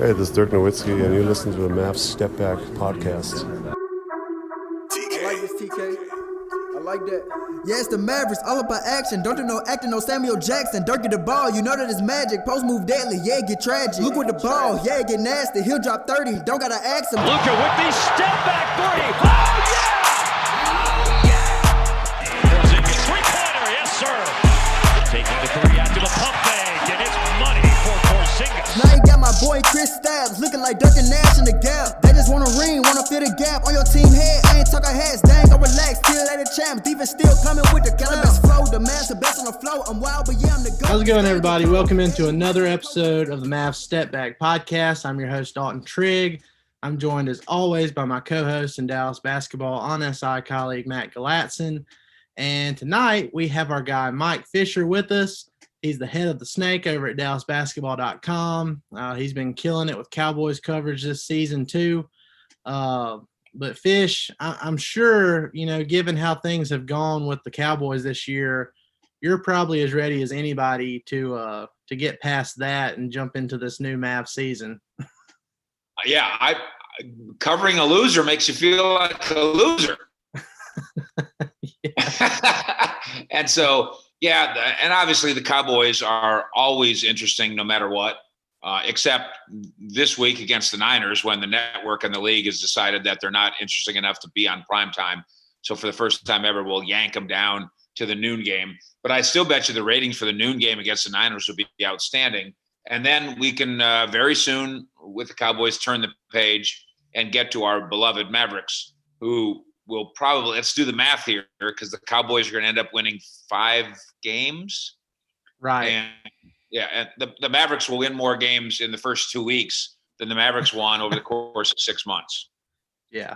Hey, this is Dirk Nowitzki, and you listen to the Mavs Step Back podcast. I like this, TK. I like that. Yeah, it's the Mavericks, all about action. Don't do no acting, no Samuel Jackson. Dirk get the ball, you know that it's magic. Post move deadly, yeah, get tragic. Luke with the ball, yeah, get nasty. He'll drop 30, don't gotta ask him. Luka with the step back three. Oh, yeah! Porzingis, three-pointer, yes, sir. Taking the three after the pump fake, and it's money for Porzingis. Now you got my boy Chris Stabs, looking like Dirk and Nash in the gap. They just want a ring, wanna fill the gap on your team head. I ain't talking hats, dang, go relax, till later champ. Defense still coming with the cannabis flow. The Mavs the best on the flow. I'm wild, but yeah, I'm the GOAT. How's it going, everybody? Welcome into another episode of the Mavs Step Back podcast. I'm your host, Dalton Trigg. I'm joined, as always, by my co-host and Dallas basketball on SI colleague, Matt Galatzan. And tonight, we have our guy, Mike Fisher, with us. He's the head of the Snake over at DallasBasketball.com. He's been killing it with Cowboys coverage this season, too. But Fish, I'm sure, you know, given how things have gone with the Cowboys this year, you're probably as ready as anybody to get past that and jump into this new Mavs season. Yeah, covering a loser makes you feel like a loser. And so, yeah, and obviously the Cowboys are always interesting no matter what, except this week against the Niners when the network and the league has decided that they're not interesting enough to be on primetime. So for the first time ever, we'll yank them down to the noon game. But I still bet you the ratings for the noon game against the Niners will be outstanding. And then we can very soon, with the Cowboys, turn the page and get to our beloved Mavericks, who will probably, let's do the math here, because the Cowboys are going to end up winning 5 games. Right. And yeah, and the Mavericks will win more games in the first 2 weeks than the Mavericks won over the course of 6 months. Yeah.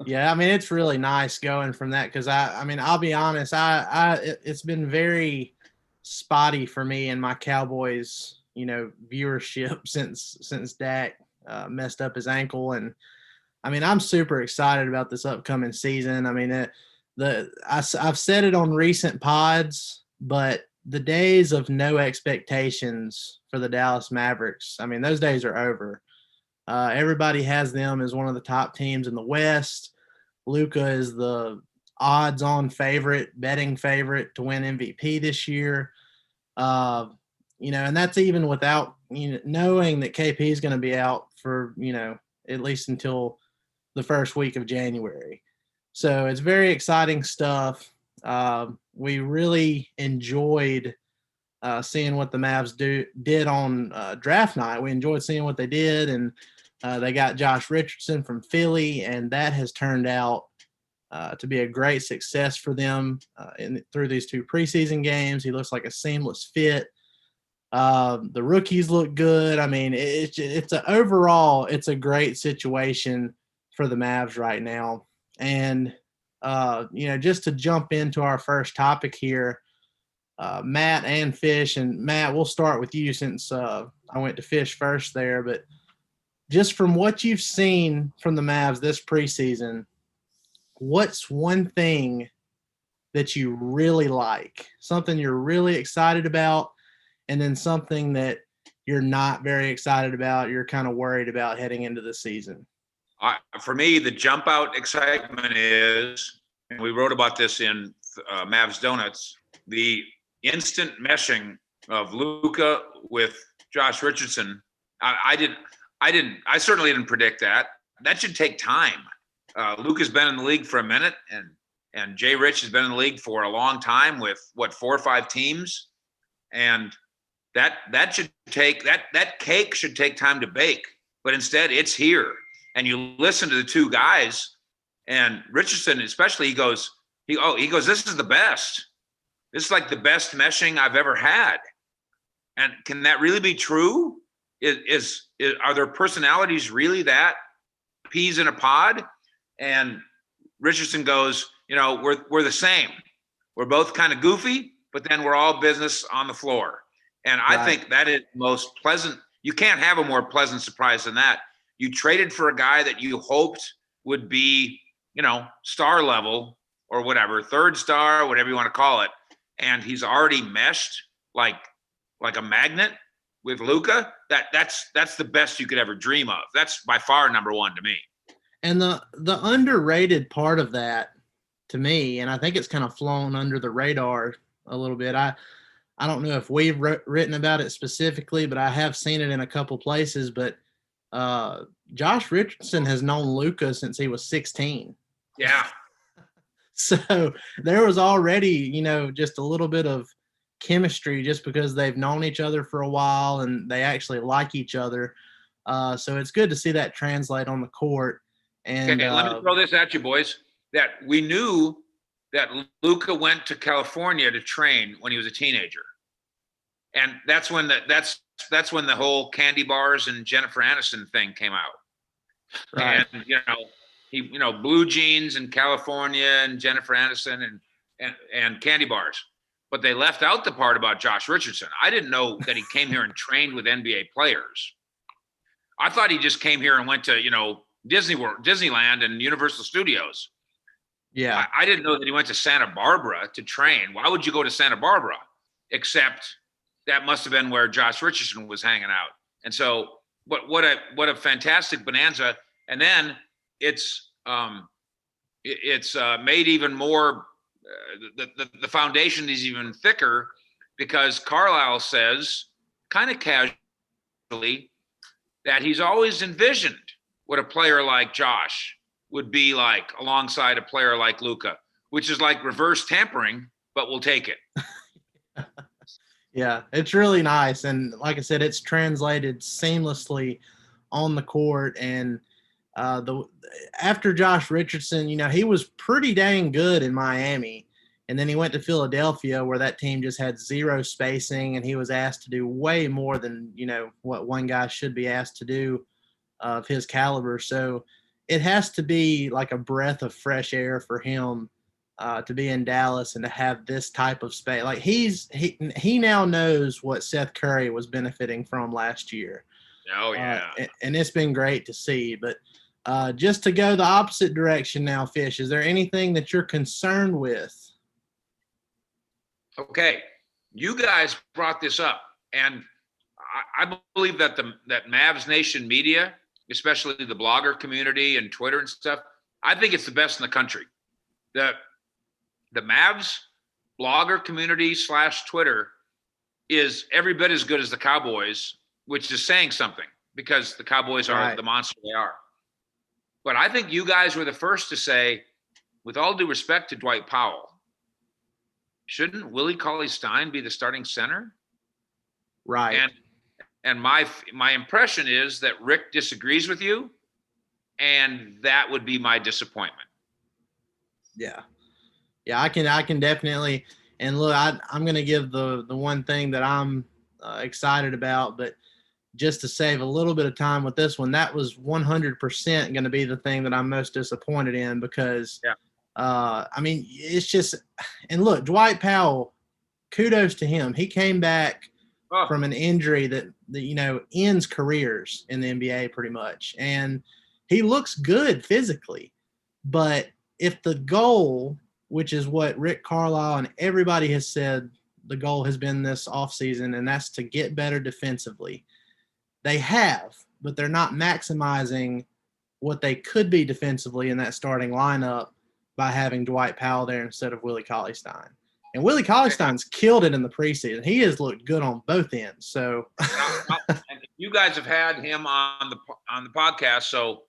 Yeah, I mean, it's really nice going from that because, I mean, I'll be honest, it's been very spotty for me in my Cowboys, you know, viewership since Dak messed up his ankle. And, I mean, I'm super excited about this upcoming season. I mean, I've said it on recent pods, but the days of no expectations for the Dallas Mavericks, I mean, those days are over. Everybody has them as one of the top teams in the West. Luka is the odds-on favorite, betting favorite to win MVP this year. You know, and that's even without, you know, knowing that KP is going to be out for, you know, at least until the first week of January. So it's very exciting stuff. We really enjoyed seeing what the Mavs did on draft night. We enjoyed seeing what they did, and they got Josh Richardson from Philly, and that has turned out to be a great success for them through these 2 preseason games. He looks like a seamless fit. The rookies look good. I mean, overall, it's a great situation for the Mavs right now. And, you know, just to jump into our first topic here, Matt and Fish, and Matt, we'll start with you since I went to Fish first there, but just from what you've seen from the Mavs this preseason, what's one thing that you really like, something you're really excited about, and then something that you're not very excited about, you're kind of worried about heading into the season? For me, the jump out excitement is, and we wrote about this in Mavs Donuts, the instant meshing of Luka with Josh Richardson. I certainly didn't predict that. That should take time. Luka's been in the league for a minute, and Jay Rich has been in the league for a long time with 4 or 5 teams, and that should take that cake should take time to bake. But instead, it's here. And you listen to the 2 guys, and Richardson especially, he goes, this is the best. This is like the best meshing I've ever had. And can that really be true? Are their personalities really that peas in a pod? And Richardson goes, you know, we're the same. We're both kind of goofy, but then we're all business on the floor. And I think that is the most pleasant. You can't have a more pleasant surprise than that. You traded for a guy that you hoped would be, you know, star level or whatever, 3rd star, whatever you want to call it. And he's already meshed like a magnet. with Luka, that's the best you could ever dream of. That's by far number one to me. And the underrated part of that to me, and I think it's kind of flown under the radar a little bit. I don't know if we've written about it specifically, but I have seen it in a couple places. But Josh Richardson has known Luka since he was 16. Yeah. So there was already, just a little bit of chemistry just because they've known each other for a while and they actually like each other. So it's good to see that translate on the court. And okay, let me throw this at you, boys. That we knew that Luka went to California to train when he was a teenager, and that's when the whole candy bars and Jennifer Aniston thing came out. Right. And he blue jeans in California and Jennifer Aniston and candy bars, but they left out the part about Josh Richardson. I didn't know that he came here and trained with NBA players. I thought he just came here and went to Disney World, Disneyland, and Universal Studios. Yeah. I didn't know that he went to Santa Barbara to train. Why would you go to Santa Barbara? Except that must have been where Josh Richardson was hanging out. And so, what a fantastic bonanza. And then it's made even more. The foundation is even thicker because Carlisle says, kind of casually, that he's always envisioned what a player like Josh would be like alongside a player like Luka, which is like reverse tampering, but we'll take it. Yeah, it's really nice. And like I said, it's translated seamlessly on the court. And after Josh Richardson, he was pretty dang good in Miami. And then he went to Philadelphia where that team just had zero spacing and he was asked to do way more than, what one guy should be asked to do of his caliber. So it has to be like a breath of fresh air for him to be in Dallas and to have this type of space. Like he now knows what Seth Curry was benefiting from last year. Oh yeah. And it's been great to see. But just to go the opposite direction now, Fish, is there anything that you're concerned with? Okay, you guys brought this up, and I believe that that Mavs Nation media, especially the blogger community and Twitter and stuff, I think it's the best in the country. The Mavs blogger community / Twitter is every bit as good as the Cowboys, which is saying something because the Cowboys are the monster they are. But I think you guys were the first to say, with all due respect to Dwight Powell, shouldn't Willie Cauley-Stein be the starting center? Right. And my impression is that Rick disagrees with you, and that would be my disappointment. Yeah. Yeah, I can definitely. And look, I'm going to give the one thing that I'm excited about, but just to save a little bit of time with this one, that was 100% going to be the thing that I'm most disappointed in because it's just, and look, Dwight Powell, kudos to him. He came back from an injury that ends careers in the NBA pretty much. And he looks good physically. But if the goal, which is what Rick Carlisle and everybody has said the goal has been this offseason, and that's to get better defensively, they have, but they're not maximizing what they could be defensively in that starting lineup by having Dwight Powell there instead of Willie Cauley-Stein. And Willie Cauley-Stein's killed it in the preseason. He has looked good on both ends. So and you guys have had him on the podcast, so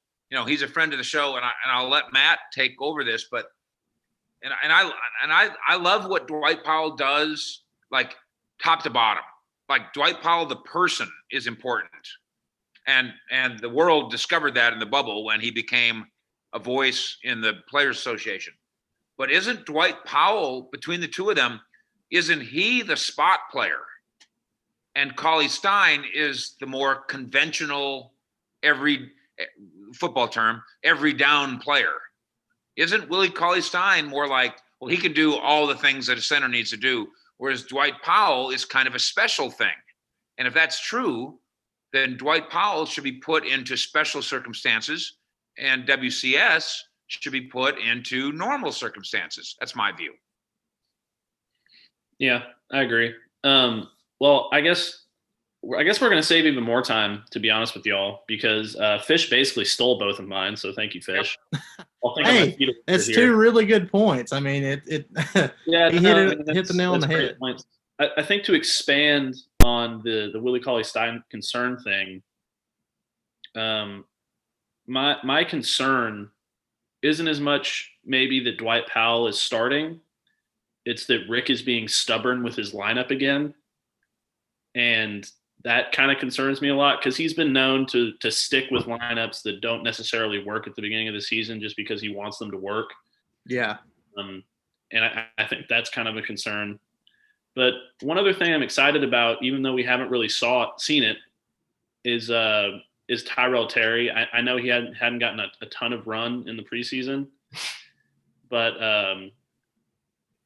he's a friend of the show, and I'll let Matt take over this. But I love what Dwight Powell does, like top to bottom. Like Dwight Powell, the person, is important, and the world discovered that in the bubble when he became a voice in the Players Association. But isn't Dwight Powell, between the two of them, isn't he the spot player? And Cauley-Stein is the more conventional, every football term, every down player. Isn't Willie Cauley-Stein more like, well, he can do all the things that a center needs to do, whereas Dwight Powell is kind of a special thing. And if that's true, then Dwight Powell should be put into special circumstances, and WCS should be put into normal circumstances. That's my view. Yeah, I agree. Well, I guess I guess we're going to save even more time, to be honest with y'all, because Fish basically stole both of mine. So thank you, Fish. Hey, it's two really good points. I mean, yeah, he hit the nail on the head. I think to expand on the Willie Cauley-Stein concern thing, my concern isn't as much maybe that Dwight Powell is starting. It's that Rick is being stubborn with his lineup again. And that kind of concerns me a lot because he's been known to stick with lineups that don't necessarily work at the beginning of the season just because he wants them to work. Yeah. And I think that's kind of a concern. But one other thing I'm excited about, even though we haven't really seen it, is Tyrell Terry. I know he hadn't gotten a ton of run in the preseason, but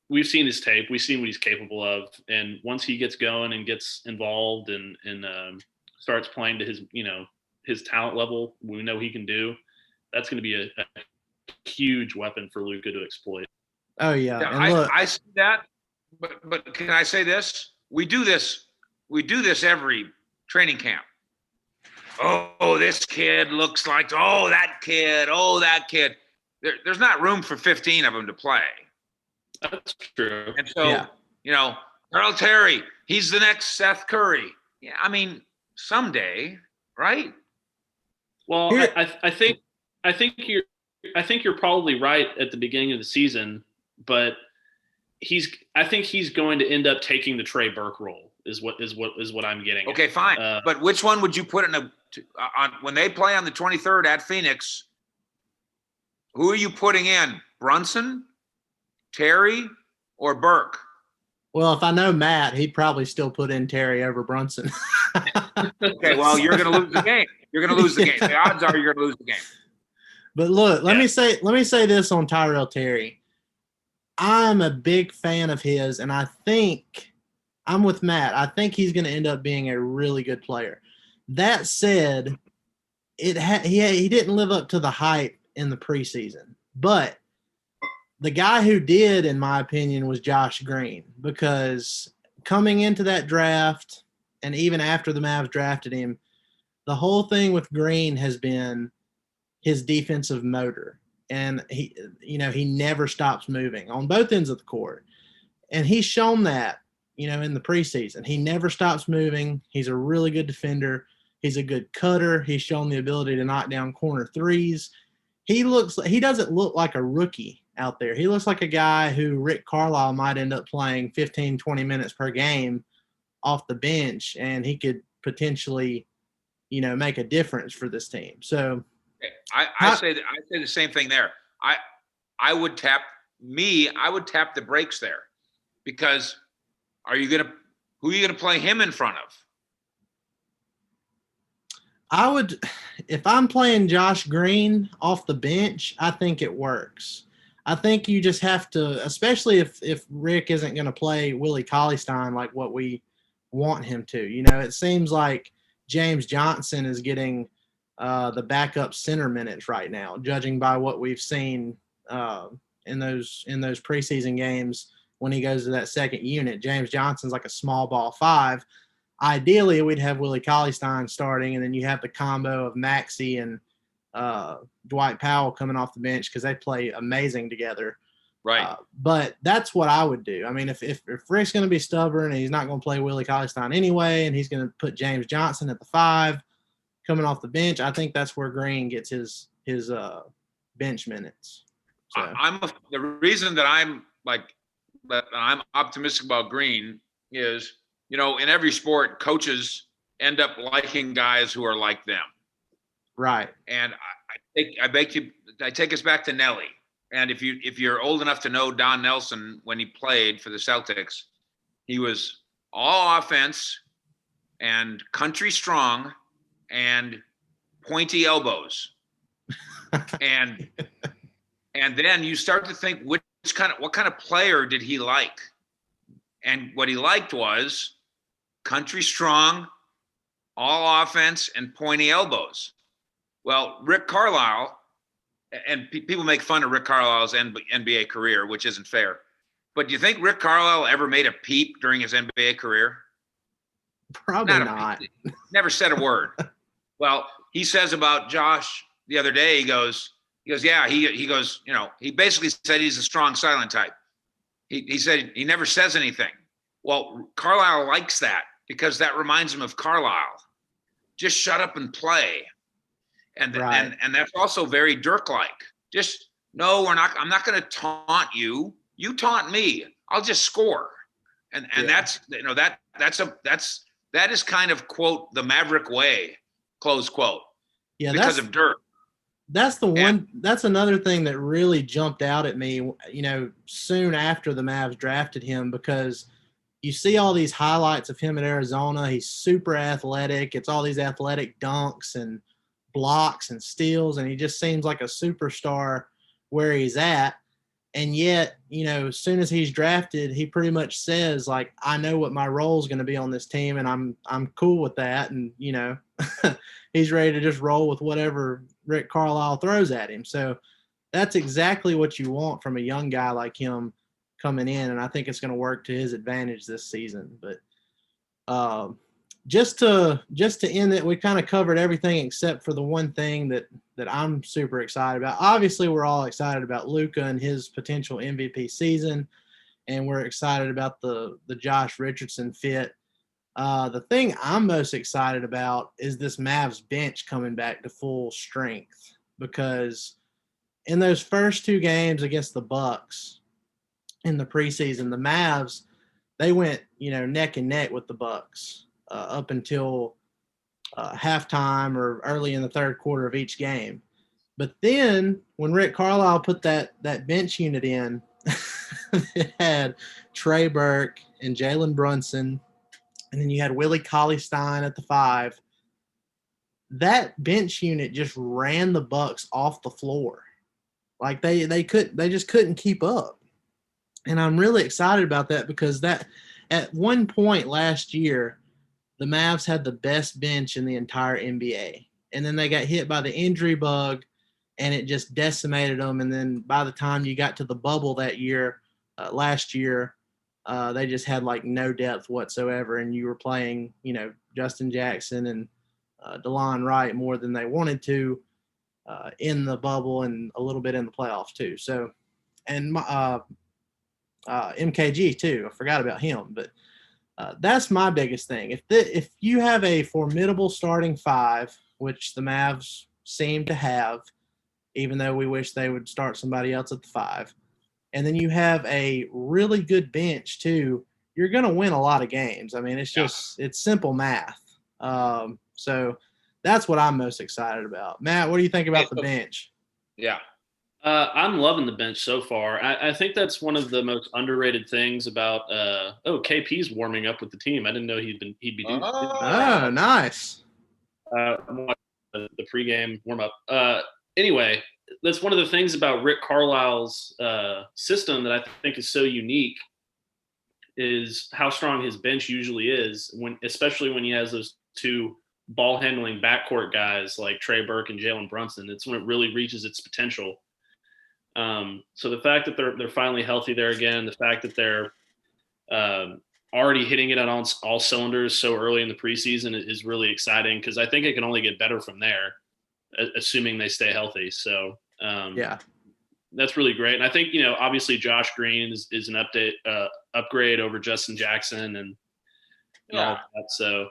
we've seen his tape. We've seen what he's capable of. And once he gets going and gets involved and starts playing to his talent level, we know he can do. That's going to be a huge weapon for Luka to exploit. Oh yeah. I see that, but can I say this? We do this every training camp. Oh, this kid looks like, that kid. There's not room for 15 of them to play. That's true. And so, Tyrell Terry, he's the next Seth Curry. Yeah, I mean, someday, right? Well, I think you're probably right at the beginning of the season, but I think he's going to end up taking the Trey Burke role. Is what I'm getting. Okay, fine. But which one would you put on when they play on the 23rd at Phoenix? Who are you putting in? Brunson, Terry, or Burke? Well, if I know Matt, he'd probably still put in Terry over Brunson. Okay, well, you're going to lose the game. The odds are you're going to lose the game. But look, let me say this on Tyrell Terry. I'm a big fan of his, and I think I'm with Matt. I think he's going to end up being a really good player. That said, he didn't live up to the hype in the preseason, but the guy who did, in my opinion, was Josh Green, because coming into that draft and even after the Mavs drafted him, the whole thing with Green has been his defensive motor. And he never stops moving on both ends of the court. And he's shown that, in the preseason. He never stops moving. He's a really good defender. He's a good cutter. He's shown the ability to knock down corner threes. He doesn't look like a rookie out there. He looks like a guy who Rick Carlisle might end up playing 15, 20 minutes per game off the bench, and he could potentially, make a difference for this team. So I say the same thing there. I would tap the brakes there, because who are you going to play him in front of? I would, if I'm playing Josh Green off the bench, I think it works. I think you just have to, especially if Rick isn't going to play Willie Cauley-Stein like what we want him to. It seems like James Johnson is getting the backup center minutes right now, judging by what we've seen in those preseason games when he goes to that second unit. James Johnson's like a small ball five. Ideally, we'd have Willie Cauley-Stein starting, and then you have the combo of Maxey and Dwight Powell coming off the bench because they play amazing together. Right. But that's what I would do. I mean, if Rick's going to be stubborn and he's not going to play Willie Cauley-Stein anyway, and he's going to put James Johnson at the 5 coming off the bench, I think that's where Green gets his bench minutes. So. The reason that I'm optimistic about Green is, in every sport, coaches end up liking guys who are like them. Right. And I take us back to Nelly. And if you're old enough to know Don Nelson, when he played for the Celtics, he was all offense and country strong and pointy elbows. and then you start to think what kind of player did he like? And what he liked was country strong, all offense, and pointy elbows. Well, Rick Carlisle, and people make fun of Rick Carlisle's NBA career, which isn't fair. But do you think Rick Carlisle ever made a peep during his NBA career? Probably not. Never said a word. Well, he says about Josh the other day, he goes, yeah, he goes, he basically said he's a strong silent type. He said he never says anything. Well, Carlisle likes that because that reminds him of Carlisle. Just shut up and play. And Right. and that's also very Dirk-like. Just, no, I'm not going to taunt you. You taunt me. I'll just score. And that's, that is kind of, quote, the Maverick way, close quote. Yeah, because of Dirk. That's the one. That's another thing that really jumped out at me, soon after the Mavs drafted him, because you see all these highlights of him at Arizona. He's super athletic. It's all these athletic dunks and blocks and steals, and he just seems like a superstar where he's at. And yet, as soon as he's drafted, he pretty much says, like, I know what my role is going to be on this team, and I'm cool with that. And, he's ready to just roll with whatever Rick Carlisle throws at him. So that's exactly what you want from a young guy like him coming in, and I think it's going to work to his advantage this season. But just to end it, we kind of covered everything except for the one thing that I'm super excited about. Obviously, we're all excited about Luka and his potential MVP season, and we're excited about the Josh Richardson fit. The thing I'm most excited about is this Mavs bench coming back to full strength, because in those first two games against the Bucks in the preseason, the Mavs, they went, neck and neck with the Bucks up until halftime or early in the third quarter of each game. But then when Rick Carlisle put that bench unit in, it had Trey Burke and Jalen Brunson, and then you had Willie Cauley-Stein at the 5. That bench unit just ran the Bucks off the floor. Like they just couldn't keep up. And I'm really excited about that, because that at one point last year, the Mavs had the best bench in the entire NBA. And then they got hit by the injury bug, and it just decimated them. And then by the time you got to the bubble that year, last year, they just had like no depth whatsoever. And you were playing, Justin Jackson and DeLon Wright more than they wanted to in the bubble, and a little bit in the playoffs too. So, and MKG too. I forgot about him, but that's my biggest thing. If you have a formidable starting 5, which the Mavs seem to have, even though we wish they would start somebody else at the 5, and then you have a really good bench too, you're going to win a lot of games. I mean, it's simple math. So that's what I'm most excited about. Matt, what do you think about the bench? Yeah. I'm loving the bench so far. I think that's one of the most underrated things about KP's warming up with the team. I didn't know he'd be doing Oh, nice. The pregame warm up. Anyway, that's one of the things about Rick Carlisle's system that I think is so unique, is how strong his bench usually is, especially when he has those two ball handling backcourt guys like Trey Burke and Jalen Brunson. It's when it really reaches its potential. So the fact that they're finally healthy there again, the fact that they're already hitting it on all cylinders so early in the preseason is really exciting, because I think it can only get better from there, assuming they stay healthy. So that's really great. And I think, obviously Josh Green is an upgrade over Justin Jackson and all that. So,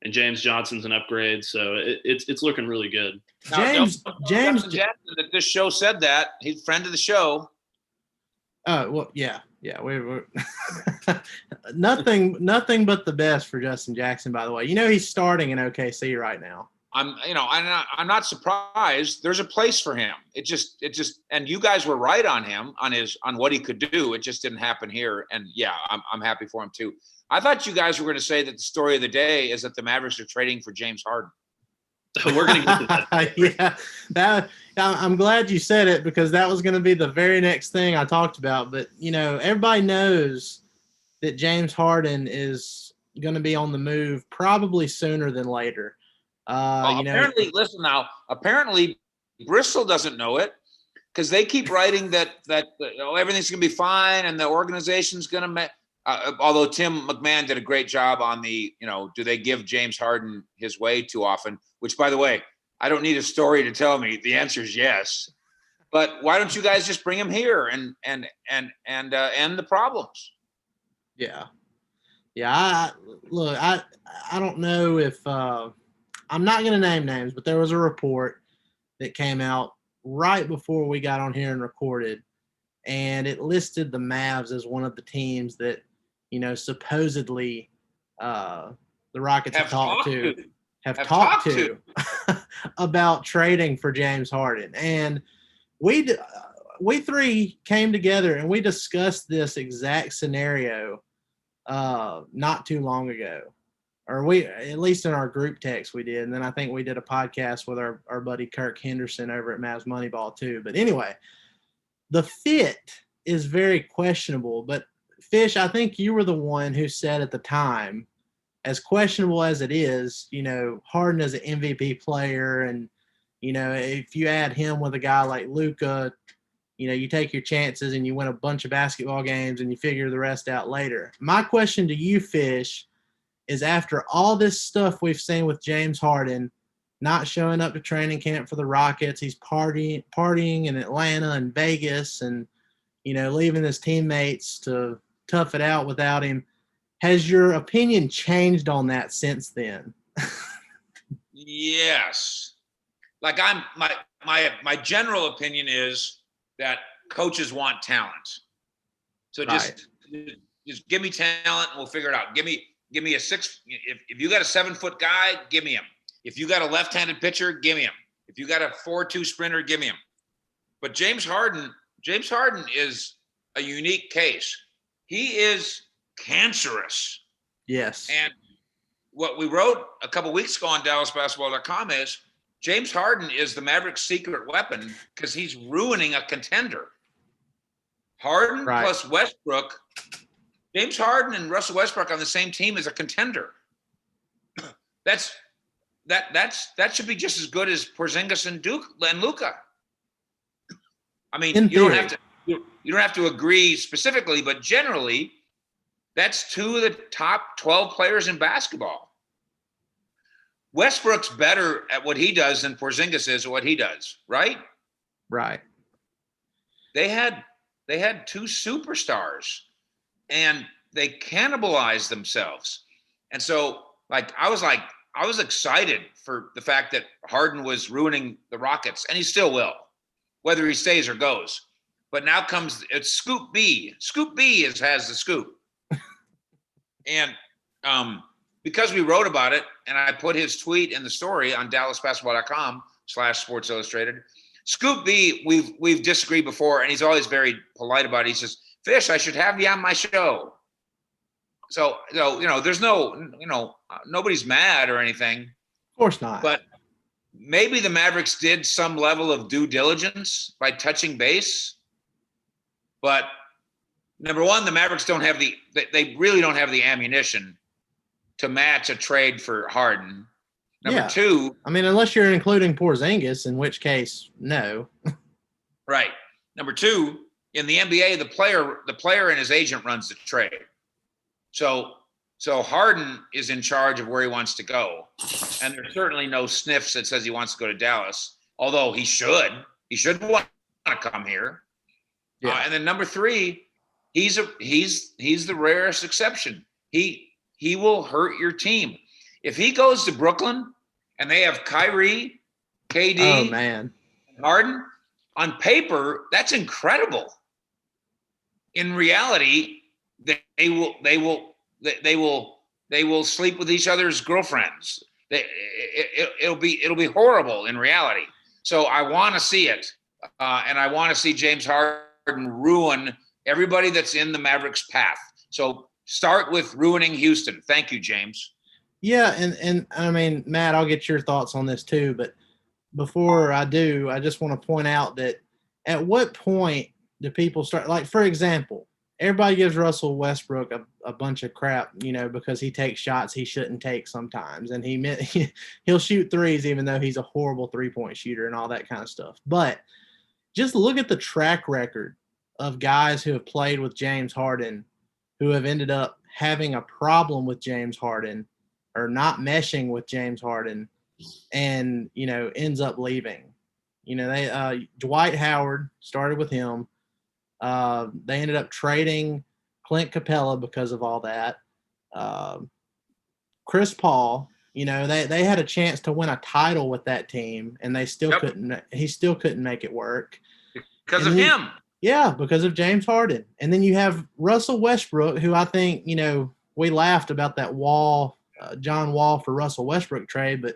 and James Johnson's an upgrade. So it's looking really good. James Jackson, that this show said that he's a friend of the show. Well, yeah. We're nothing but the best for Justin Jackson, by the way. He's starting in OKC right now. I'm not surprised. There's a place for him. It just, and you guys were right on him on what he could do. It just didn't happen here. And yeah, I'm happy for him too. I thought you guys were going to say that the story of the day is that the Mavericks are trading for James Harden. We're going to get to that. I'm glad you said it, because that was going to be the very next thing I talked about. But, everybody knows that James Harden is going to be on the move probably sooner than later. Apparently Bristol doesn't know it, because they keep writing that everything's going to be fine and the organization's going to Although Tim McMahon did a great job on the, do they give James Harden his way too often? Which, by the way, I don't need a story to tell me. The answer is yes. But why don't you guys just bring him here and end the problems? Yeah. I don't know if I'm not going to name names, but there was a report that came out right before we got on here and recorded, and it listed the Mavs as one of the teams that, supposedly the Rockets have talked to about trading for James Harden. And we three came together and we discussed this exact scenario not too long ago, or we, at least in our group text we did. And then I think we did a podcast with our buddy Kirk Henderson over at Mavs Moneyball too. But anyway, the fit is very questionable. But Fish, I think you were the one who said at the time, as questionable as it is, Harden is an MVP player, and if you add him with a guy like Luka, you take your chances and you win a bunch of basketball games and you figure the rest out later. My question to you, Fish, is after all this stuff we've seen with James Harden, not showing up to training camp for the Rockets, he's partying in Atlanta and Vegas and, leaving his teammates to tough it out without him. Has your opinion changed on that since then? Yes. Like my general opinion is that coaches want talent. So just give me talent and we'll figure it out. Give me a 6. If you got a 7-foot guy, give me him. If you got a left-handed pitcher, give me him. If you got a 4-2 sprinter, give me him. But James Harden is a unique case. He is cancerous. Yes. And what we wrote a couple weeks ago on DallasBasketball.com is James Harden is the Mavericks' secret weapon because he's ruining a contender. Harden plus Westbrook. James Harden and Russell Westbrook on the same team as a contender. That should be just as good as Porzingis and Luka. I mean, you don't have to agree specifically, but generally, that's 2 of the top 12 players in basketball. Westbrook's better at what he does than Porzingis is at what he does, right? Right. They had 2 superstars, and they cannibalized themselves. And so, I was excited for the fact that Harden was ruining the Rockets, and he still will, whether he stays or goes. But now it's Scoop B. Scoop B has the scoop. And because we wrote about it, and I put his tweet in the story on DallasBasketball.com/Sports Illustrated, Scoop B, we've disagreed before, and he's always very polite about it. He says, "Fish, I should have you on my show." So there's nobody's mad or anything. Of course not. But maybe the Mavericks did some level of due diligence by touching base. But number one, the Mavericks they really don't have the ammunition to match a trade for Harden. Number 2. I mean, unless you're including Porzingis, in which case, no. Right. Number 2, in the NBA, the player and his agent runs the trade. So Harden is in charge of where he wants to go. And there's certainly no sniffs that says he wants to go to Dallas, although he should want to come here. Yeah. And then number 3, he's the rarest exception. He will hurt your team. If he goes to Brooklyn and they have Kyrie, KD, Harden, on paper, that's incredible. In reality, they will sleep with each other's girlfriends. It'll be horrible in reality. So I want to see it, and I want to see James Harden ruin everybody that's in the Mavericks' path. So start with ruining Houston. Thank you, James. Yeah, and I mean, Matt, I'll get your thoughts on this too. But before I do, I just want to point out that at what point do people start? Like, for example, everybody gives Russell Westbrook a bunch of crap, because he takes shots he shouldn't take sometimes, and he'll shoot threes even though he's a horrible three-point shooter and all that kind of stuff. But just look at the track record of guys who have played with James Harden who have ended up having a problem with James Harden or not meshing with James Harden and, ends up leaving. Dwight Howard started with him. They ended up trading Clint Capella because of all that. Chris Paul, they had a chance to win a title with that team, and they still couldn't. He still couldn't make it work because of him. Yeah, because of James Harden. And then you have Russell Westbrook, who I think, we laughed about that John Wall for Russell Westbrook trade, but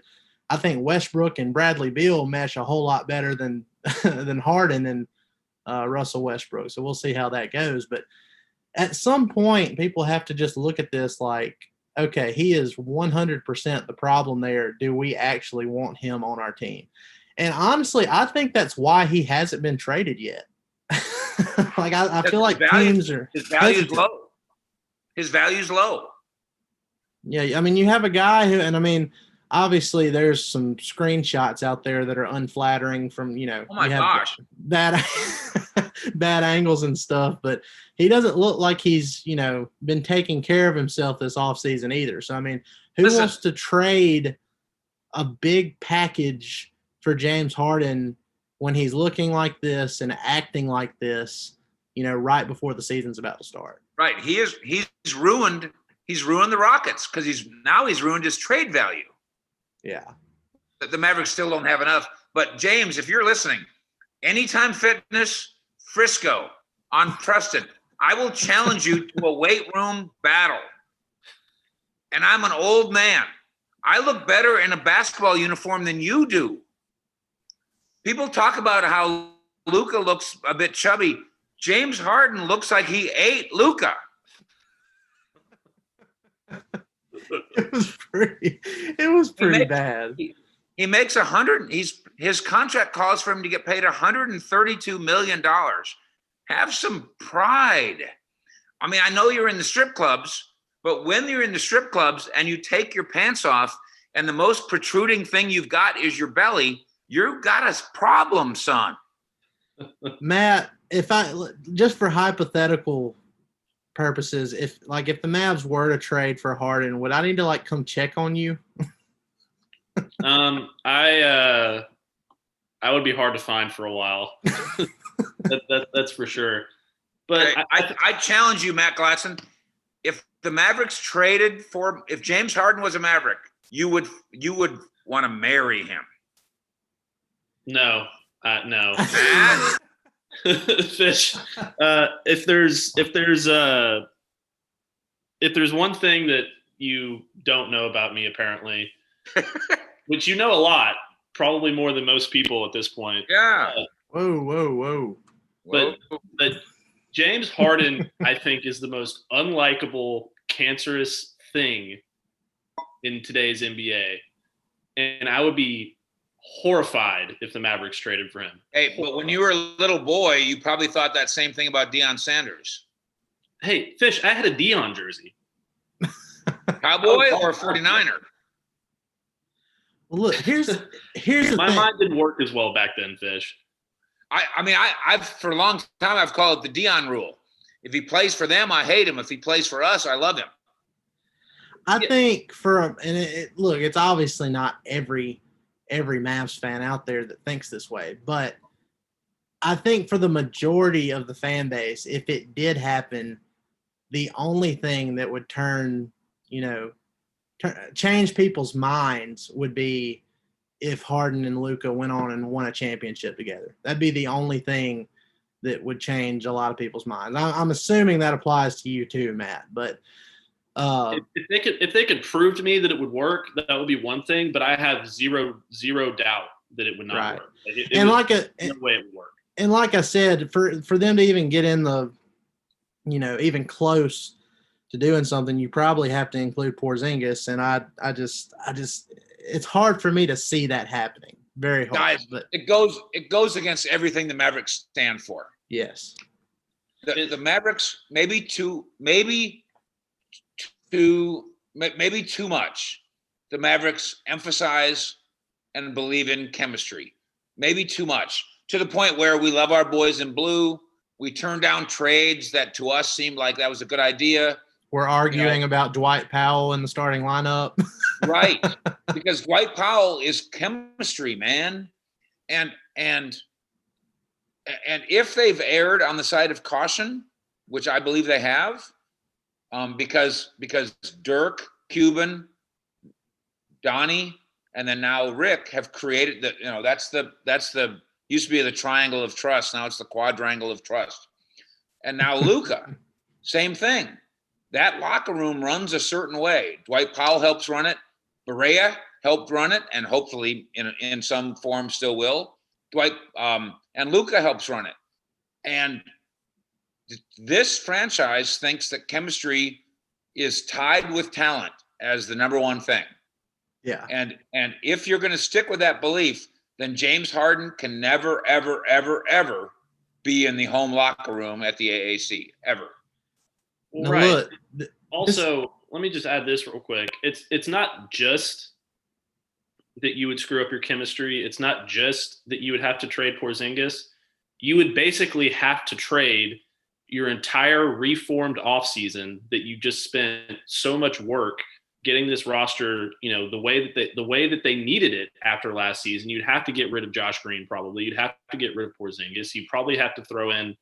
I think Westbrook and Bradley Beal mesh a whole lot better than than Harden and Russell Westbrook. So we'll see how that goes. But at some point, people have to just look at this like, okay, he is 100% the problem there. Do we actually want him on our team? And honestly, I think that's why he hasn't been traded yet. Like I feel like teams are his value's low. His value's low. Yeah, I mean, you have a guy who, and I mean, obviously there's some screenshots out there that are unflattering from, oh my gosh, bad bad angles and stuff, but he doesn't look like he's, been taking care of himself this offseason either. So, I mean, who wants to trade a big package for James Harden when he's looking like this and acting like this, right before the season's about to start? Right. He's ruined the Rockets because he's ruined his trade value. Yeah. The Mavericks still don't have enough. But James, if you're listening, Anytime Fitness, Frisco on Preston, I will challenge you to a weight room battle. And I'm an old man. I look better in a basketball uniform than you do. People talk about how Luka looks a bit chubby. James Harden looks like he ate Luka. It was pretty bad. He makes his contract calls for him to get paid $132 million. Have some pride. I mean, I know you're in the strip clubs, but when you're in the strip clubs and you take your pants off and the most protruding thing you've got is your belly, you've got a problem, son. Matt, just for hypothetical purposes, if the Mavs were to trade for Harden, would I need to come check on you? I would be hard to find for a while. That's for sure. But I challenge you, Matt Galatzan. If the Mavericks if James Harden was a Maverick, you would want to marry him. No. Fish. If there's one thing that you don't know about me, apparently, which you know a lot, probably more than most people at this point. Yeah. Whoa. But James Harden, I think, is the most unlikable, cancerous thing in today's NBA. And I would be horrified if the Mavericks traded for him. Hey, but when you were a little boy, you probably thought that same thing about Deion Sanders. Hey, Fish, I had a Deion jersey. Cowboy or 49er? Well, look, here's the My thing. mind didn't work as well back then, Fish. I've for a long time I've called it the Deion rule. If he plays for them, I hate him. If he plays for us, I love him. I think look, it's obviously not every Mavs fan out there that thinks this way, but I think for the majority of the fan base, if it did happen, the only thing that would change people's minds would be if Harden and Luka went on and won a championship together. That'd be the only thing that would change a lot of people's minds. I'm assuming that applies to you too, Matt. But if they could prove to me that it would work, that would be one thing. But I have zero doubt that it would not work. No way it would work. And like I said, for them to even get in the, even close to doing something, you probably have to include Porzingis. And I just it's hard for me to see that happening. Very hard. Guys, but it goes against everything the Mavericks stand for. Yes. The Mavericks maybe too too much. The Mavericks emphasize and believe in chemistry. Maybe too much, to the point where we love our boys in blue. We turned down trades that to us seemed like that was a good idea. We're arguing about Dwight Powell in the starting lineup. Right. Because Dwight Powell is chemistry, man. And if they've erred on the side of caution, which I believe they have, because Dirk, Cuban, Donnie, and then now Rick have created that's the used to be the triangle of trust. Now it's the quadrangle of trust. And now Luka, same thing. That locker room runs a certain way. Dwight Powell helps run it. Barea helped run it, and hopefully in some form still will. Dwight and Luka helps run it. And this franchise thinks that chemistry is tied with talent as the number one thing. Yeah. And if you're going to stick with that belief, then James Harden can never, ever, ever, ever be in the home locker room at the AAC, ever. Well, right. Also, let me just add this real quick. It's not just that you would screw up your chemistry. It's not just that you would have to trade Porzingis. You would basically have to trade your entire reformed offseason that you just spent so much work getting this roster, the way that they needed it after last season. You'd have to get rid of Josh Green probably. You'd have to get rid of Porzingis. You'd probably have to throw in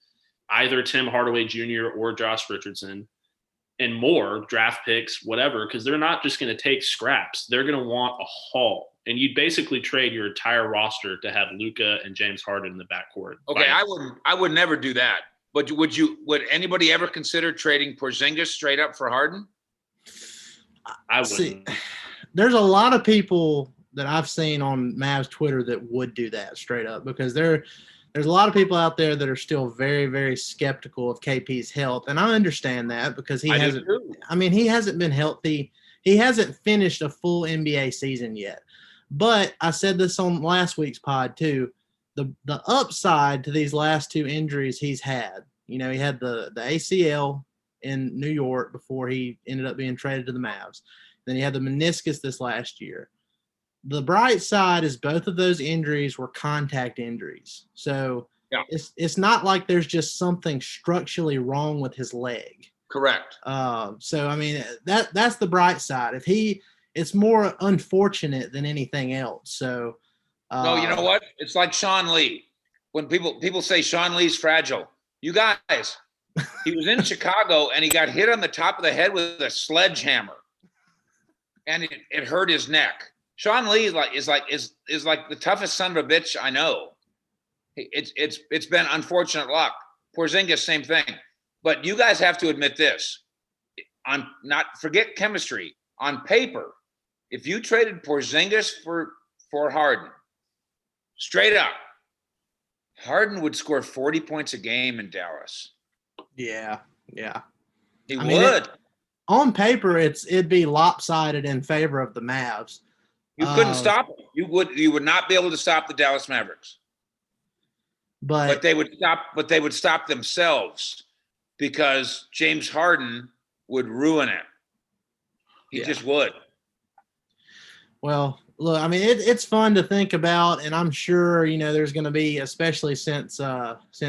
either Tim Hardaway Jr. or Josh Richardson and more draft picks, whatever, because they're not just going to take scraps. They're going to want a haul. And you'd basically trade your entire roster to have Luka and James Harden in the backcourt. Okay, I would never do that. But would anybody ever consider trading Porzingis straight up for Harden? I wouldn't. See, there's a lot of people that I've seen on Mavs Twitter that would do that straight up, because there's a lot of people out there that are still very, very skeptical of KP's health. And I understand that, because he hasn't been healthy. He hasn't finished a full NBA season yet. But I said this on last week's pod too. The upside to these last two injuries he's had, he had the ACL in New York before he ended up being traded to the Mavs. Then he had the meniscus this last year. The bright side is both of those injuries were contact injuries. So yeah. It's not like there's just something structurally wrong with his leg. Correct. So I mean, that's the bright side. It's more unfortunate than anything else. So no, you know what? It's like Sean Lee. When people say Sean Lee's fragile, you guys, he was in Chicago and he got hit on the top of the head with a sledgehammer, and it hurt his neck. Sean Lee is like the toughest son of a bitch I know. It's been unfortunate luck. Porzingis, same thing. But you guys have to admit this. Forget chemistry. On paper, if you traded Porzingis for Harden, straight up, Harden would score 40 points a game in Dallas. Yeah. He would. On paper, it'd be lopsided in favor of the Mavs. You couldn't stop him. You would not be able to stop the Dallas Mavericks. But they would stop themselves, because James Harden would ruin it. He just would. Well, look, I mean, it's fun to think about, and I'm sure there's going to be, especially since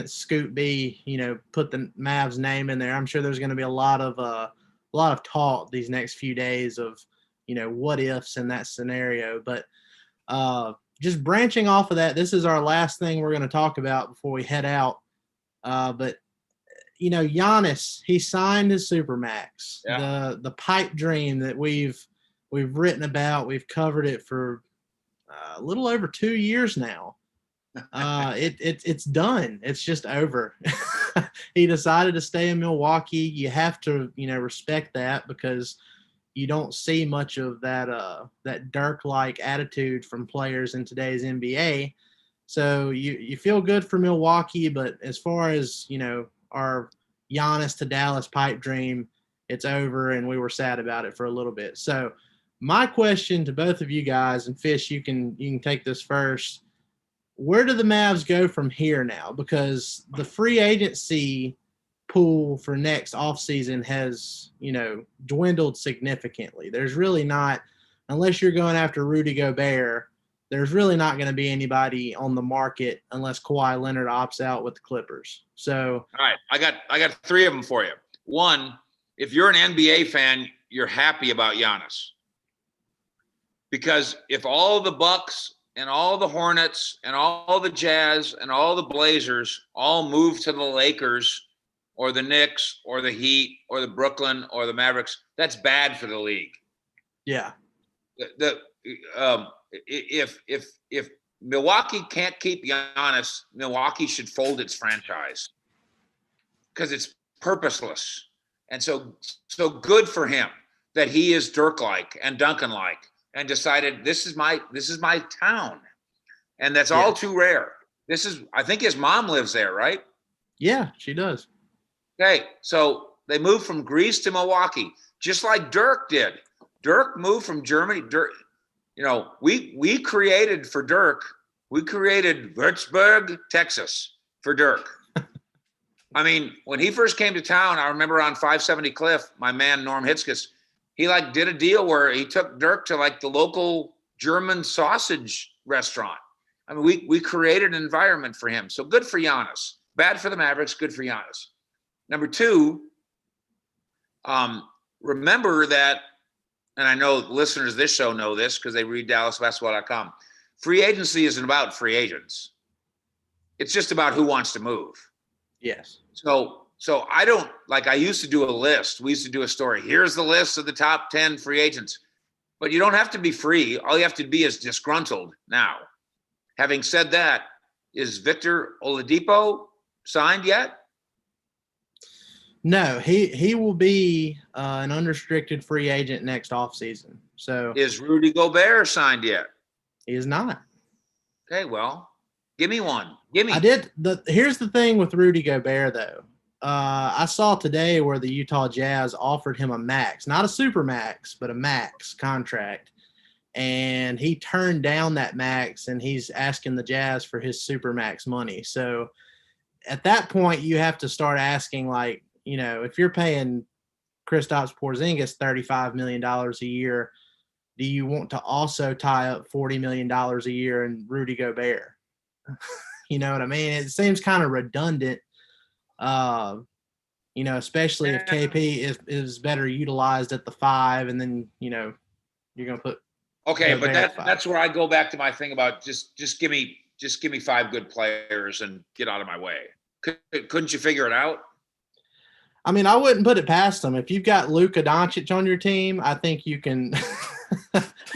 Scoot B put the Mavs name in there. I'm sure there's going to be a lot of talk these next few days of what ifs in that scenario. But just branching off of that, this is our last thing we're going to talk about before we head out. But Giannis, he signed his Supermax. Yeah. The pipe dream that we've written about, we've covered it for a little over 2 years now. It's done. It's just over. He decided to stay in Milwaukee. You have to, respect that, because you don't see much of that Dirk-like attitude from players in today's NBA. So you feel good for Milwaukee, but as far as, our Giannis to Dallas pipe dream, it's over, and we were sad about it for a little bit. So my question to both of you guys, and Fish, you can take this first. Where do the Mavs go from here now? Because the free agency pool for next offseason has, dwindled significantly. There's really not, unless you're going after Rudy Gobert, there's really not going to be anybody on the market unless Kawhi Leonard opts out with the Clippers. So, all right, I got 3 of them for you. One, if you're an NBA fan, you're happy about Giannis. Because if all the Bucks and all the Hornets and all the Jazz and all the Blazers all move to the Lakers or the Knicks or the Heat or the Brooklyn or the Mavericks, that's bad for the league. yeah. If Milwaukee can't keep Giannis, Milwaukee should fold its franchise because it's purposeless. And so good for him that he is Dirk-like and Duncan-like and decided this is my town. And that's all too rare. I think his mom lives there, right? Yeah, she does. Okay, so they moved from Greece to Milwaukee, just like Dirk did. Dirk moved from Germany. Dirk, we created for Dirk. We created Würzburg, Texas, for Dirk. I mean, when he first came to town, I remember on 570 Cliff, my man Norm Hitzkes, he did a deal where he took Dirk to the local German sausage restaurant. I mean, we created an environment for him. So good for Giannis. Bad for the Mavericks, good for Giannis. Number 2, remember that, and I know listeners of this show know this because they read DallasBasketball.com. Free agency isn't about free agents. It's just about who wants to move. Yes. So I don't, I used to do a list. We used to do a story. Here's the list of the top 10 free agents. But you don't have to be free. All you have to be is disgruntled now. Having said that, is Victor Oladipo signed yet? No, he will be an unrestricted free agent next offseason. So is Rudy Gobert signed yet? He is not. Okay, well, give me one. Here's the thing with Rudy Gobert, though. I saw today where the Utah Jazz offered him a max, not a super max, but a max contract. And he turned down that max, and he's asking the Jazz for his super max money. So at that point, you have to start asking, if you're paying Kristaps Porzingis $35 million a year, do you want to also tie up $40 million a year in Rudy Gobert? You know what I mean? It seems kind of redundant, especially if KP is better utilized at the 5, and then, you're going to put. Okay, but that's where I go back to my thing about just give me 5 good players and get out of my way. Couldn't you figure it out? I mean, I wouldn't put it past them. If you've got Luka Doncic on your team, I think you can.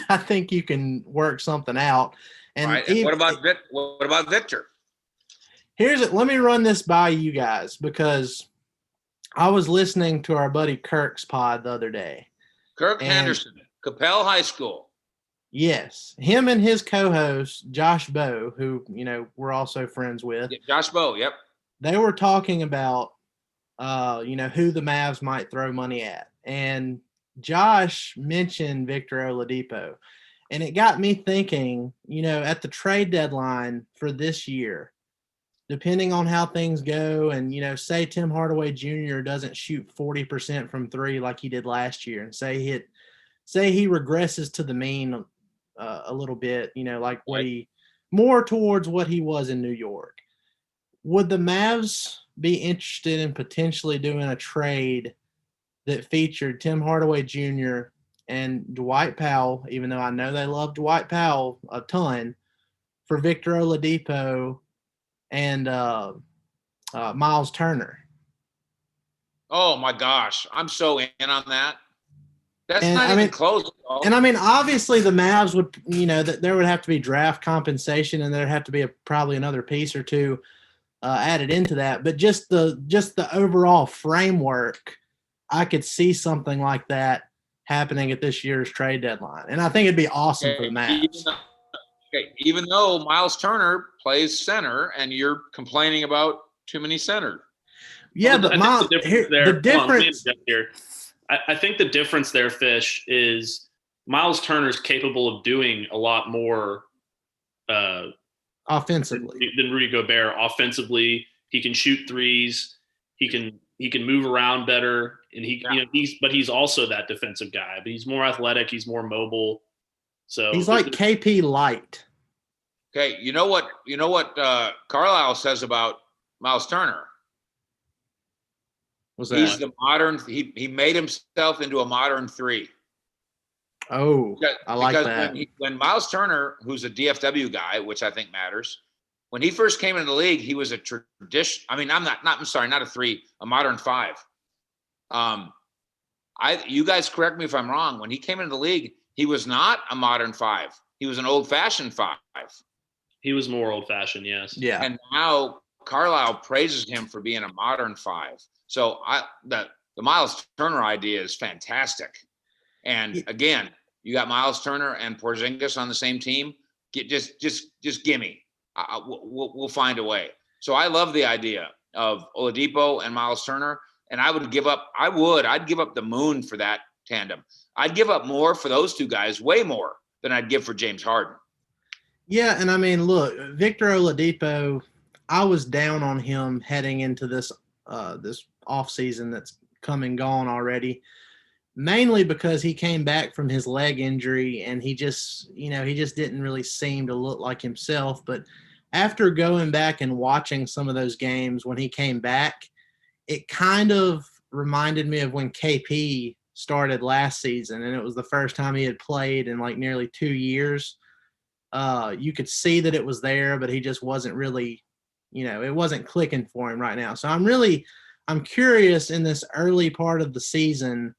I think you can work something out. And right. And what about Victor? Let me run this by you guys, because I was listening to our buddy Kirk's pod the other day. Kirk Henderson, Capel High School. Yes, him and his co-host Josh Bowe, who we're also friends with. Yeah, Josh Bowe, yep. They were talking about who the Mavs might throw money at. And Josh mentioned Victor Oladipo. And it got me thinking, at the trade deadline for this year, depending on how things go, and, say Tim Hardaway Jr. doesn't shoot 40% from 3 like he did last year, and say he regresses to the mean a little bit, more towards what he was in New York. Would the Mavs be interested in potentially doing a trade that featured Tim Hardaway Jr. and Dwight Powell, even though I know they love Dwight Powell a ton, for Victor Oladipo and Myles Turner? Oh my gosh, I'm so in on that. That's not even close. And I mean, obviously the Mavs would, that there would have to be draft compensation, and there'd have to be probably another piece or two added into that. But just the overall framework, I could see something like that happening at this year's trade deadline. And I think it'd be awesome for the Mavs. Even though Myles Turner plays center, and you're complaining about too many centers. Yeah, but the difference here. I think the difference there, Fish, is Myles Turner's capable of doing a lot more offensively than Rudy Gobert. Offensively, he can shoot threes. He can move around better, and he's also that defensive guy. But he's more athletic. He's more mobile. So he's like KP light. Okay, you know what Carlisle says about Myles Turner? Was He's that? the modern. He made himself into a modern 3. Oh, I like because that. when Myles Turner, who's a DFW guy, which I think matters, when he first came into the league, he was a tradition. I mean, I'm sorry, not a 3, a modern 5. You guys correct me if I'm wrong. When he came into the league, he was not a modern 5. He was an old-fashioned 5. He was more old-fashioned, yes. Yeah. And now Carlisle praises him for being a modern 5. So the Myles Turner idea is fantastic. And again, you got Myles Turner and Porzingis on the same team. Just gimme. We'll find a way. So I love the idea of Oladipo and Myles Turner. And I'd give up the moon for that tandem. I'd give up more for those two guys, way more than I'd give for James Harden. Yeah, and I mean, look, Victor Oladipo, I was down on him heading into this this offseason that's come and gone already, mainly because he came back from his leg injury and he just didn't really seem to look like himself. But after going back and watching some of those games when he came back, it kind of reminded me of when KP started last season, and it was the first time he had played in like nearly 2 years. You could see that it was there, but he just wasn't really, it wasn't clicking for him right now. So I'm curious in this early part of the season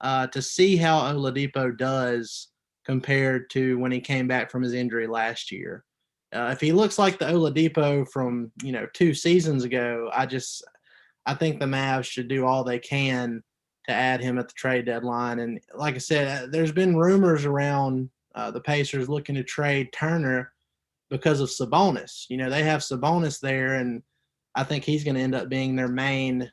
to see how Oladipo does compared to when he came back from his injury last year. If he looks like the Oladipo from, 2 seasons ago, I think the Mavs should do all they can to add him at the trade deadline. And like I said, there's been rumors around the Pacers looking to trade Turner because of Sabonis. They have Sabonis there, and I think he's going to end up being their main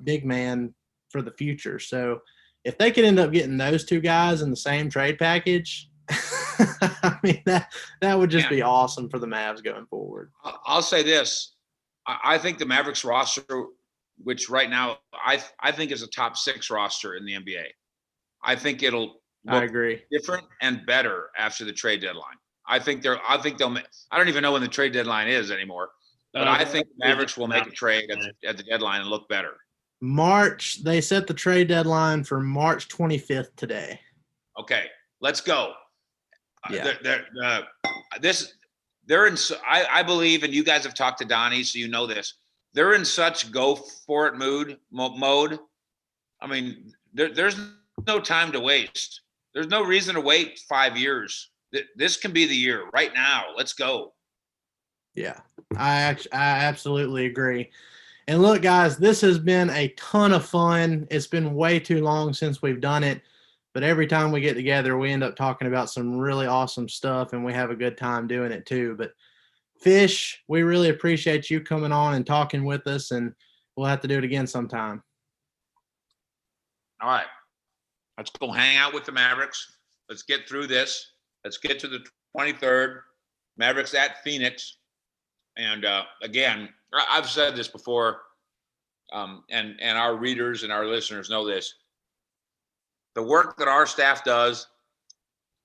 big man for the future. So if they could end up getting those two guys in the same trade package, I mean, that would just be awesome for the Mavs going forward. I'll say this. I think the Mavericks roster, which right now I think is a top 6 roster in the NBA. I think it'll I agree. different and better after the trade deadline. I think they'll I don't even know when the trade deadline is anymore, but I think the Mavericks will make a trade at the deadline and look better. They set the trade deadline for March 25th today. Okay, let's go. Yeah. I believe, and you guys have talked to Donnie, so you know this. They're in such go for it mode. I mean, there's no time to waste. There's no reason to wait 5 years. This can be the year right now. Let's go. Yeah, I absolutely agree. And look, guys, this has been a ton of fun. It's been way too long since we've done it, but every time we get together, we end up talking about some really awesome stuff, and we have a good time doing it too. But Fish, we really appreciate you coming on and talking with us, and we'll have to do it again sometime. All right. Let's go hang out with the Mavericks. Let's get through this. Let's get to the 23rd. Mavericks at Phoenix. And again, I've said this before, and our readers and our listeners know this. The work that our staff does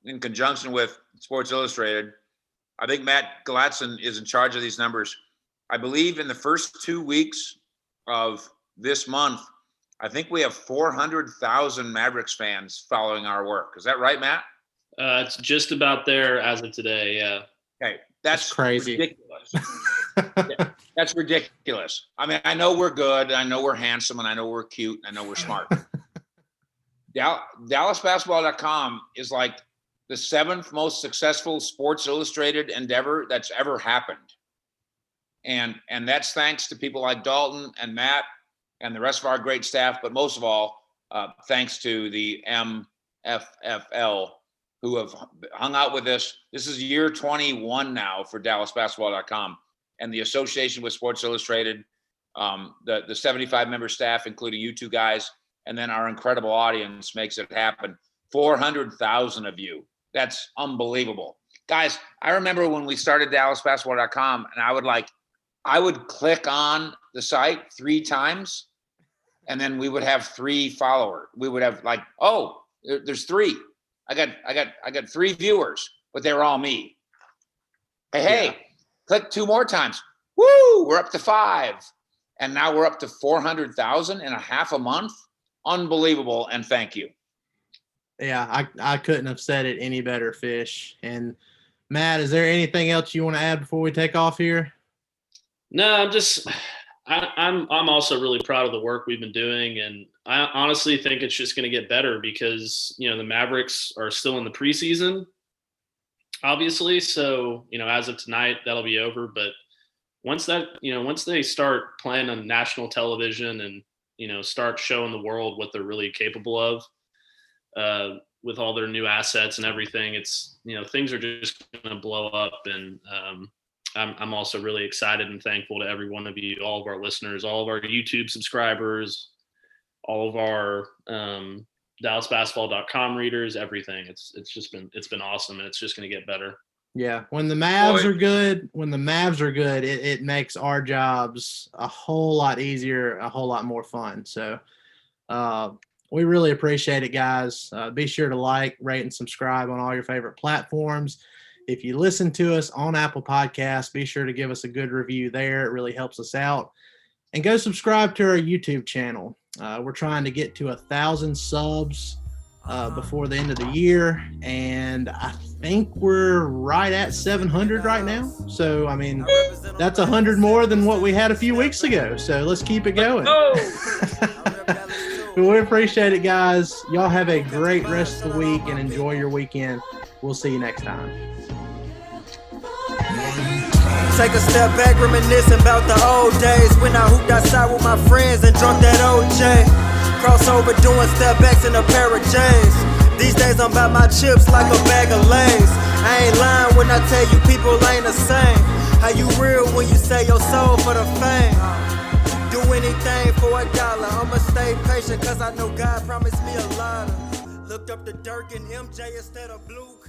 in conjunction with Sports Illustrated, I think Matt Galatzan is in charge of these numbers. I believe in the first 2 weeks of this month, I think we have 400,000 Mavericks fans following our work. Is that right, Matt? It's just about there as of today, yeah. Okay, that's crazy. Ridiculous. That's ridiculous. I mean, I know we're good. I know we're handsome, and I know we're cute. I know we're smart. DallasBasketball.com is like the 7th most successful Sports Illustrated endeavor that's ever happened. And that's thanks to people like Dalton and Matt and the rest of our great staff, but most of all, thanks to the MFFL who have hung out with us. This is year 21 now for DallasBasketball.com and the association with Sports Illustrated, the 75-member staff, including you two guys, and then our incredible audience makes it happen. 400,000 of you. That's unbelievable. Guys, I remember when we started DallasBasketball.com, and I would click on the site 3 times, and then we would have 3 followers. We would have there's 3. I got 3 viewers, but they were all me. Hey, click 2 more times. Woo! We're up to 5. And now we're up to 400,000 in a half a month. Unbelievable. And thank you. Yeah, I couldn't have said it any better, Fish. And Matt, is there anything else you want to add before we take off here? No, I'm also really proud of the work we've been doing, and I honestly think it's just going to get better because the Mavericks are still in the preseason, obviously. So as of tonight, that'll be over. But once they start playing on national television and start showing the world what they're really capable of, with all their new assets and everything, it's things are just going to blow up. And I'm also really excited and thankful to every one of you, all of our listeners, all of our YouTube subscribers, all of our DallasBasketball.com readers, everything. It's been awesome, and it's just going to get better. Yeah, when the Mavs are good, it makes our jobs a whole lot easier, a whole lot more fun. So we really appreciate it, guys. Be sure to like, rate, and subscribe on all your favorite platforms. If you listen to us on Apple Podcasts, be sure to give us a good review there. It really helps us out. And go subscribe to our YouTube channel. We're trying to get to 1,000 subs before the end of the year, and I think we're right at 700 right now. So, I mean, that's 100 more than what we had a few weeks ago. So let's keep it going. We appreciate it, guys. Y'all have a great rest of the week and enjoy your weekend. We'll see you next time. Take a step back, reminiscing about the old days when I hooped outside with my friends and drunk that OJ. Crossover doing step backs in a pair of J's. These days I'm about my chips like a bag of Lays. I ain't lying when I tell you people ain't the same. How you real when you sell your soul for the fame? Do anything for $1. I'ma stay patient cause I know God promised me a lot. Looked up to Dirk and MJ instead of Blue.